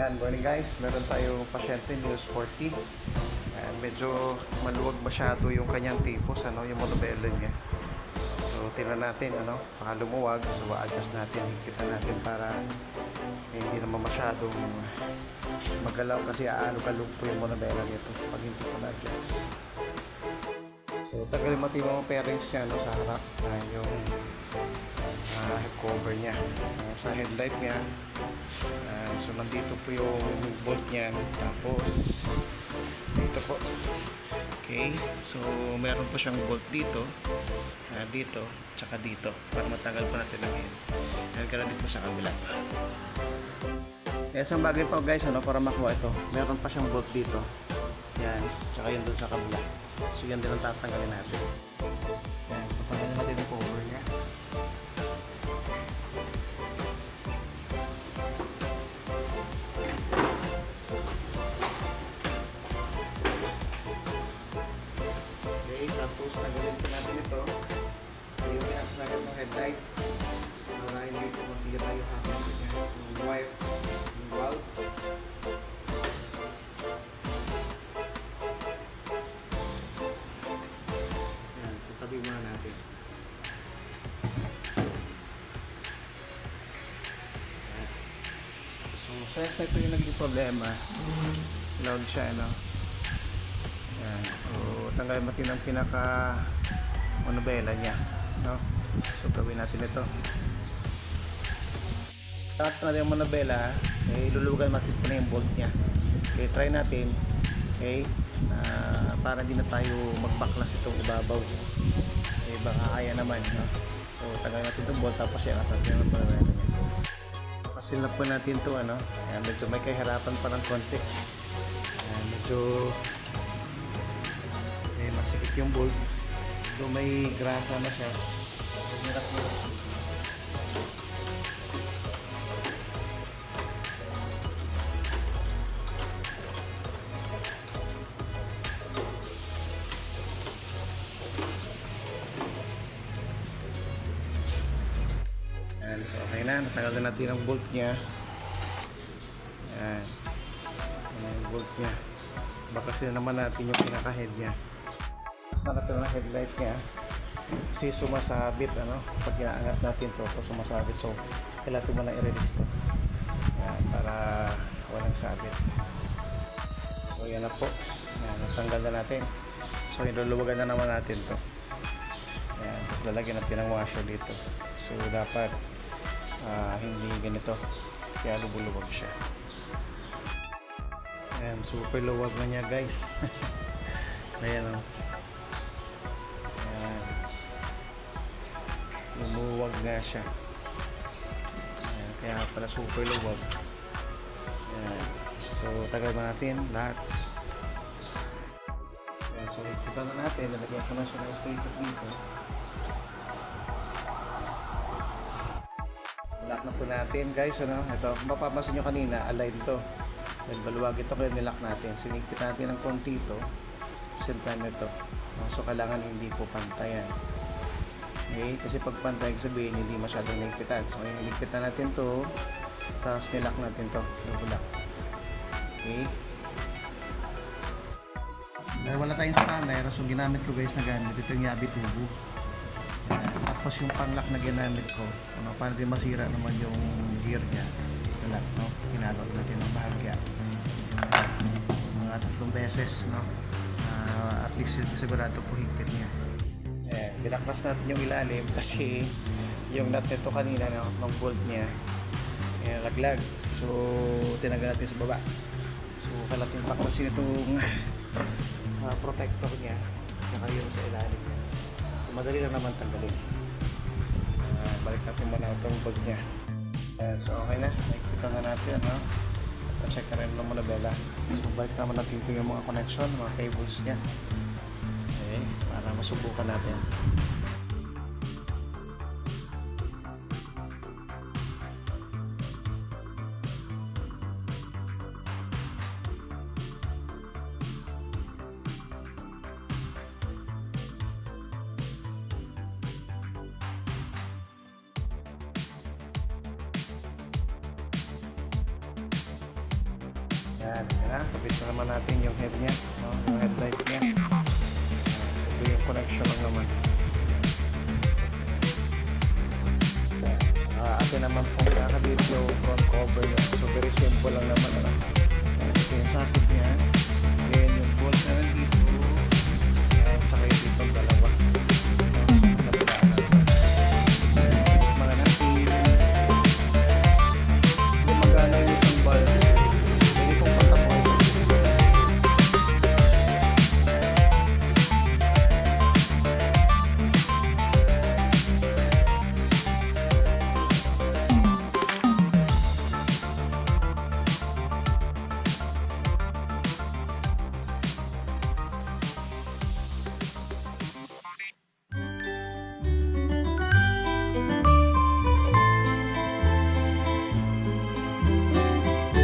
Yan, morning guys. Meron tayong pasyente, News 40. Ayan, medyo maluwag masyado yung kanyang tipos, yung monobello niya. So, tingnan natin, baka lumuwag. So, adjust natin, higpitan natin para hindi naman masyadong magalaw kasi aalog-alog po yung monobello nito pag hindi po na-adjust. So, tagalin mo yung mga pairings niya sa harap. Yung head cover niya. Sa headlight niya. So, nandito po yung bolt niya. Tapos, dito po. Okay. So, meron po siyang bolt dito. Dito. Tsaka dito. Para matanggal pa natin ang head. Yan, ganoon din po sa kabila. Isang bagay po guys, para makuha ito. Meron pa siyang bolt dito. Yan. Tsaka yun doon sa kabila. So, yan din ang tatanggalin natin. Yan. So, tanggalin natin yung cover niya. Tapos tanggalin po natin ito. Yung pinakasagat ng headlight para hindi po masira yung harness niya, yung wire, yung valve. Yan, so tabi muna natin. So sa ito yung naging problema, loud siya, Yan. So, tanggalin natin ang pinaka monobela niya, So, gawin natin ito. Tapos natin yung monobela, ilulugan natin po na yung bolt niya. Okay, try natin. Okay, para hindi na tayo magbaklas itong ibabaw. Baka kaya naman, So, tanggalin natin itong bolt, tapos yan natin yung monobela niya. Pasin na po natin ito, Ayan, medyo may kahirapan pa ng konti. Ayan, medyo masikip yung bolt. So may grasa na siya. Hirap mo. Ayan, so okay na. Natanggal na natin ang bolt niya. Ayan. Ayan yung bolt niya. Baka sila naman natin yung pinaka-head niya. Na natin ang headlight niya kasi sumasabit pag inaangat natin to sumasabit, so kailangan mo na i-release to. Yan, para walang sabit. So yan na po, yan, natanggal na natin. So iluluwagan na naman natin to. Yan, tapos lalagyan natin ng washer dito. So dapat hindi ganito, kaya lubuluwag siya. Yan, super luwag na niya guys. Ayan lumuwag nga siya. Ayan, kaya pala super luwag. Ayan. So tagal na natin lahat. Ayan, so ikita na natin, nalagyan ko na siya ng spacer dito. Lock na po natin guys, ito, mapapansin nyo kanina, align to. Dahil baluwag ito, kaya nilock natin. Sinigpit natin ng konti ito. Sintan nito. So kailangan hindi po pantayan. Okay, kasi pag pantay, sabihin hindi masyadong nagpitan. So nagpitan natin to, tapos nilock natin to, double lock. Okay, dahil wala tayong spanner, so ginamit ko guys na gamit ito yung Yabi tubo. Tapos yung pang-lock na ginamit ko, para di masira naman yung gear nya, ito lang, hinalog natin ng bahagya mga 3 beses, at least sigurado po higpit niya. Binaklas natin yung ilalim kasi yung nut nito kanina ng bolt niya laglag, so tinanggal natin sa baba. So kalating paklasin itong protector niya saka yung sa ilalim niya. So madali lang naman tanggalin. Balik natin muna itong bolt niya. So okay na, nakikita na natin check na rin ng monobela. So balik naman natin ito yung mga connection, mga cables niya. Okay, para masubukan natin. Yan na. Kapit na naman natin yung head niya. No? Yung headlight niya. So, ito yung connection lang naman. Atin naman pong kakabit yung front cover niya. So, very simple lang naman. Ano? Ito yung socket niya. Again, yung bolt na